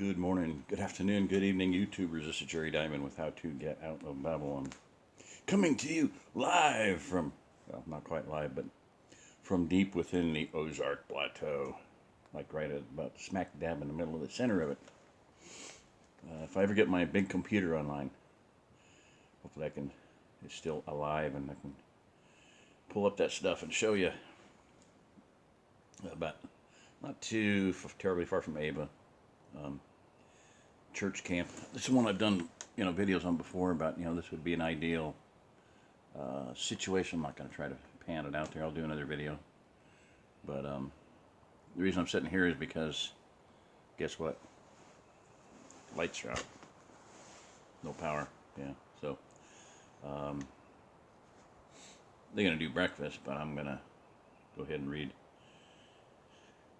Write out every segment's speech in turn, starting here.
Good morning, good afternoon, good evening, YouTubers. This is Jerry Diamond with How to Get Out of Babylon. Coming to you live from, well, not quite live, but from deep within the Ozark Plateau. Like right at about smack dab in the middle of the center of it. If I ever get my big computer online, hopefully it's still alive and I can pull up that stuff and show you about not too terribly far from Ava. Church camp. This is one I've done, videos on before about, this would be an ideal situation. I'm not going to try to pan it out there. I'll do another video. But the reason I'm sitting here is because, guess what? Lights are out. No power. Yeah. So, they're going to do breakfast, but I'm going to go ahead and read.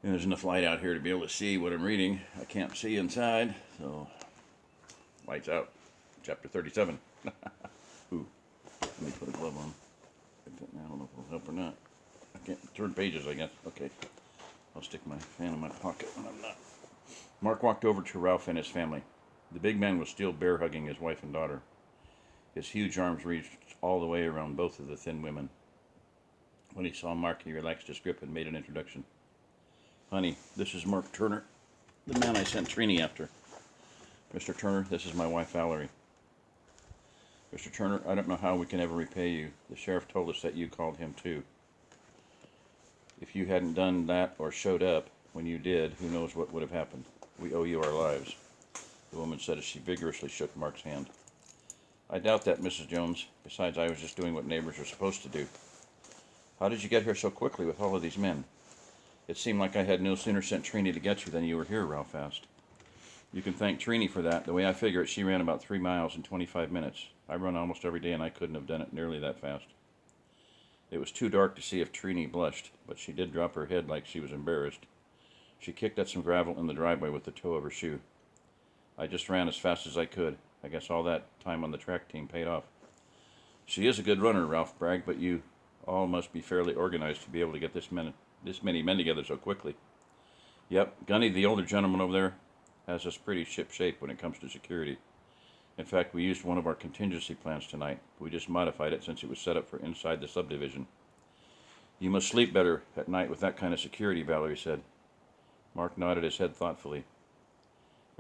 And there's enough light out here to be able to see what I'm reading. I can't see inside, so lights out. Chapter 37. Ooh, let me put a glove on. I don't know if it'll help or not. I can't turn pages, I guess. Okay, I'll stick my fan in my pocket when I'm not. Mark walked over to Ralph and his family. The big man was still bear hugging his wife and daughter. His huge arms reached all the way around both of the thin women. When he saw Mark, he relaxed his grip and made an introduction. Honey, this is Mark Turner, the man I sent Trini after. Mr. Turner, this is my wife Valerie. Mr. Turner, I don't know how we can ever repay you. The sheriff told us that you called him too. If you hadn't done that or showed up when you did, who knows what would have happened. We owe you our lives, the woman said as she vigorously shook Mark's hand. I doubt that, Mrs. Jones. Besides, I was just doing what neighbors are supposed to do. How did you get here so quickly with all of these men? It seemed like I had no sooner sent Trini to get you than you were here, Ralph asked. You can thank Trini for that. The way I figure it, she ran about 3 miles in 25 minutes. I run almost every day and I couldn't have done it nearly that fast. It was too dark to see if Trini blushed, but she did drop her head like she was embarrassed. She kicked at some gravel in the driveway with the toe of her shoe. I just ran as fast as I could. I guess all that time on the track team paid off. She is a good runner, Ralph bragged, but you all must be fairly organized to be able to get this many men together so quickly. Yep, Gunny, the older gentleman over there, has us pretty ship-shape when it comes to security. In fact, we used one of our contingency plans tonight. We just modified it since it was set up for inside the subdivision. You must sleep better at night with that kind of security, Valerie said. Mark nodded his head thoughtfully.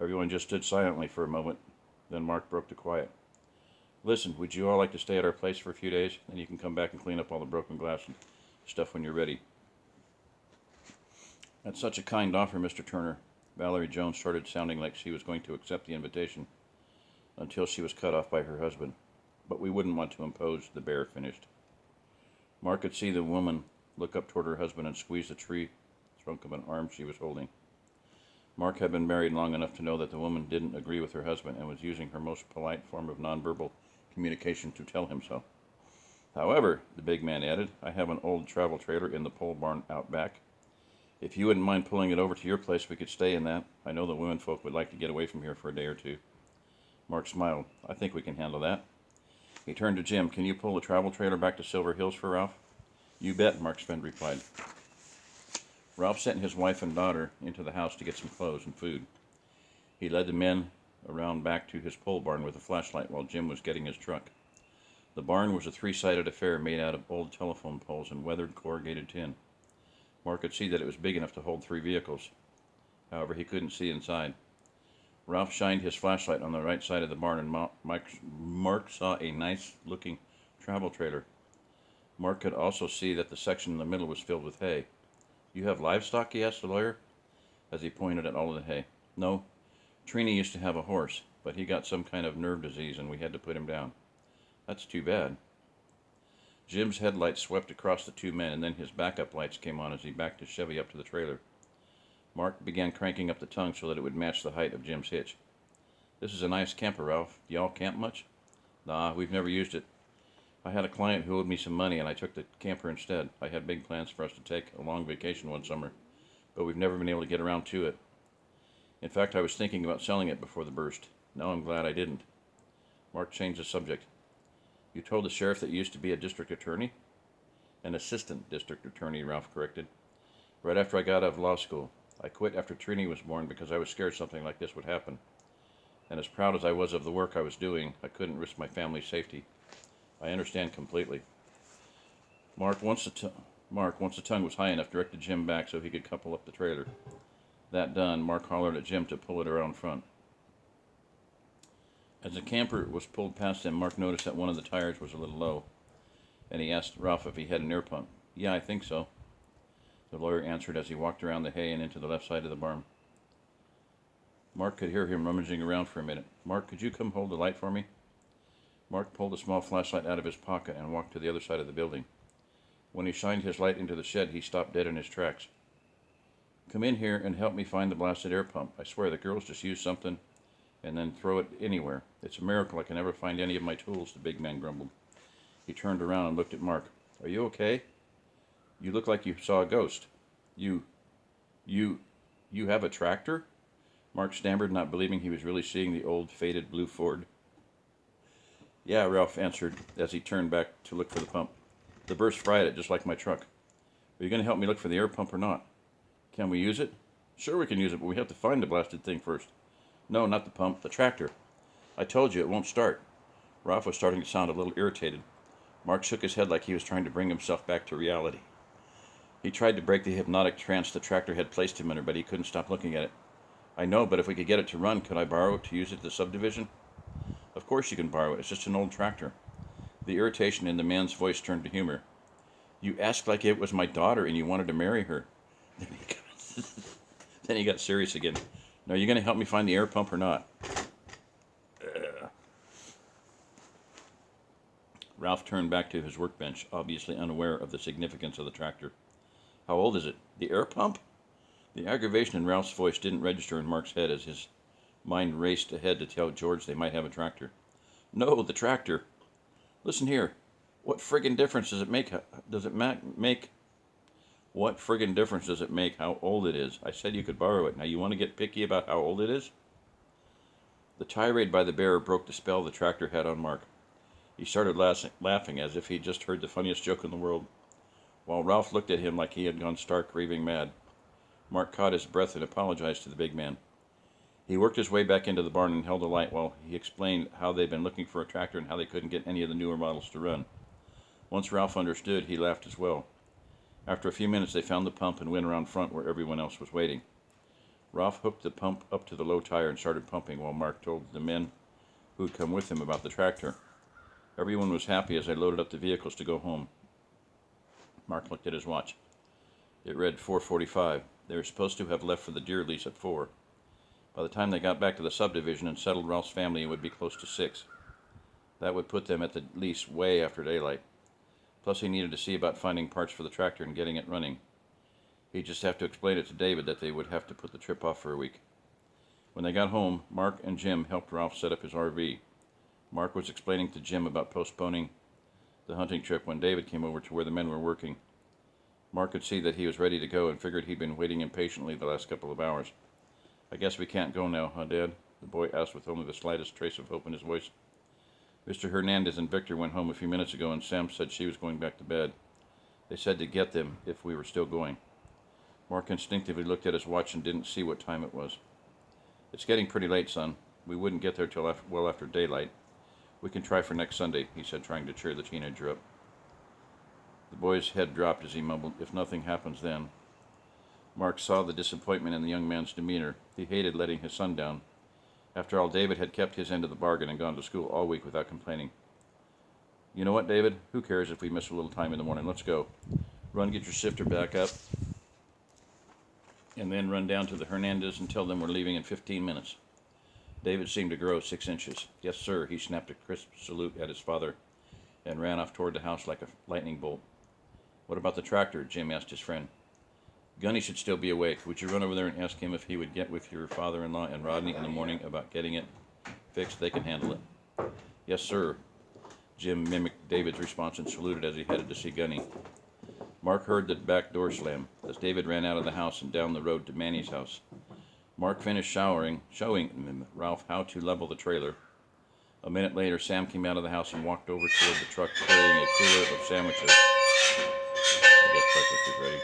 Everyone just stood silently for a moment. Then Mark broke the quiet. Listen, would you all like to stay at our place for a few days? Then you can come back and clean up all the broken glass and stuff when you're ready. That's such a kind offer, Mr. Turner. Valerie Jones started sounding like she was going to accept the invitation until she was cut off by her husband. But we wouldn't want to impose, the bear finished. Mark could see the woman look up toward her husband and squeeze the tree trunk of an arm she was holding. Mark had been married long enough to know that the woman didn't agree with her husband and was using her most polite form of nonverbal communication to tell him so. However, the big man added, I have an old travel trailer in the pole barn out back. If you wouldn't mind pulling it over to your place, we could stay in that. I know the women folk would like to get away from here for a day or two. Mark smiled. I think we can handle that. He turned to Jim. Can you pull the travel trailer back to Silver Hills for Ralph? You bet, Mark's friend replied. Ralph sent his wife and daughter into the house to get some clothes and food. He led the men around back to his pole barn with a flashlight while Jim was getting his truck. The barn was a 3-sided affair made out of old telephone poles and weathered corrugated tin. Mark could see that it was big enough to hold 3 vehicles. However, he couldn't see inside. Ralph shined his flashlight on the right side of the barn, and Mark saw a nice-looking travel trailer. Mark could also see that the section in the middle was filled with hay. You have livestock, he asked the lawyer, as he pointed at all of the hay. No, Trini used to have a horse, but he got some kind of nerve disease, and we had to put him down. That's too bad. Jim's headlights swept across the 2 men, and then his backup lights came on as he backed his Chevy up to the trailer. Mark began cranking up the tongue so that it would match the height of Jim's hitch. This is a nice camper, Ralph. Do y'all camp much? Nah, we've never used it. I had a client who owed me some money, and I took the camper instead. I had big plans for us to take a long vacation one summer, but we've never been able to get around to it. In fact, I was thinking about selling it before the burst. Now I'm glad I didn't. Mark changed the subject. You told the sheriff that you used to be a district attorney? An assistant district attorney, Ralph corrected. Right after I got out of law school. I quit after Trini was born because I was scared something like this would happen. And as proud as I was of the work I was doing, I couldn't risk my family's safety. I understand completely. Mark, once the tongue was high enough, directed Jim back so he could couple up the trailer. That done, Mark hollered at Jim to pull it around front. As the camper was pulled past him, Mark noticed that one of the tires was a little low, and he asked Ralph if he had an air pump. Yeah, I think so, the lawyer answered as he walked around the hay and into the left side of the barn. Mark could hear him rummaging around for a minute. Mark, could you come hold the light for me? Mark pulled a small flashlight out of his pocket and walked to the other side of the building. When he shined his light into the shed, he stopped dead in his tracks. Come in here and help me find the blasted air pump. I swear the girls just use something and then throw it anywhere. It's a miracle I can never find any of my tools, the big man grumbled. He turned around and looked at Mark. Are you okay? You look like you saw a ghost. You have a tractor? Mark stammered, not believing he was really seeing the old, faded blue Ford. Yeah, Ralph answered as he turned back to look for the pump. The burst fried it, just like my truck. Are you going to help me look for the air pump or not? Can we use it? Sure we can use it, but we have to find the blasted thing first. No, not the pump, the tractor. I told you, it won't start. Ralph was starting to sound a little irritated. Mark shook his head like he was trying to bring himself back to reality. He tried to break the hypnotic trance the tractor had placed him under, but he couldn't stop looking at it. I know, but if we could get it to run, could I borrow it to use it at the subdivision? Of course you can borrow it. It's just an old tractor. The irritation in the man's voice turned to humor. You asked like it was my daughter and you wanted to marry her. Then he got serious again. Now, are you going to help me find the air pump or not? Ralph turned back to his workbench, obviously unaware of the significance of the tractor. How old is it? The air pump? The aggravation in Ralph's voice didn't register in Mark's head as his mind raced ahead to tell George they might have a tractor. No, the tractor. Listen here. What friggin' difference does it make? What friggin' difference does it make how old it is? I said you could borrow it. Now you want to get picky about how old it is? The tirade by the bearer broke the spell the tractor had on Mark. He started laughing as if he'd just heard the funniest joke in the world, while Ralph looked at him like he had gone stark raving mad. Mark caught his breath and apologized to the big man. He worked his way back into the barn and held the light while he explained how they'd been looking for a tractor and how they couldn't get any of the newer models to run. Once Ralph understood, he laughed as well. After a few minutes, they found the pump and went around front where everyone else was waiting. Ralph hooked the pump up to the low tire and started pumping while Mark told the men who had come with him about the tractor. Everyone was happy as they loaded up the vehicles to go home. Mark looked at his watch. It read 4:45. They were supposed to have left for the deer lease at 4. By the time they got back to the subdivision and settled Ralph's family, it would be close to 6. That would put them at the lease way after daylight. Plus, he needed to see about finding parts for the tractor and getting it running. He'd just have to explain it to David that they would have to put the trip off for a week. When they got home, Mark and Jim helped Ralph set up his RV. Mark was explaining to Jim about postponing the hunting trip when David came over to where the men were working. Mark could see that he was ready to go and figured he'd been waiting impatiently the last couple of hours. I guess we can't go now, huh, Dad? The boy asked with only the slightest trace of hope in his voice. Mr. Hernandez and Victor went home a few minutes ago, and Sam said she was going back to bed. They said to get them if we were still going. Mark instinctively looked at his watch and didn't see what time it was. It's getting pretty late, son. We wouldn't get there till well after daylight. We can try for next Sunday, he said, trying to cheer the teenager up. The boy's head dropped as he mumbled, if nothing happens then. Mark saw the disappointment in the young man's demeanor. He hated letting his son down. After all, David had kept his end of the bargain and gone to school all week without complaining. You know what, David? Who cares if we miss a little time in the morning? Let's go. Run, get your sifter back up, and then run down to the Hernandez and tell them we're leaving in 15 minutes. David seemed to grow 6 inches. Yes, sir, he snapped a crisp salute at his father and ran off toward the house like a lightning bolt. What about the tractor? Jim asked his friend. Gunny should still be awake. Would you run over there and ask him if he would get with your father-in-law and Rodney in the morning about getting it fixed? They can handle it. Yes, sir. Jim mimicked David's response and saluted as he headed to see Gunny. Mark heard the back door slam as David ran out of the house and down the road to Manny's house. Mark finished showing Ralph how to level the trailer. A minute later, Sam came out of the house and walked over toward the truck carrying a cooler of sandwiches. I guess breakfast is ready.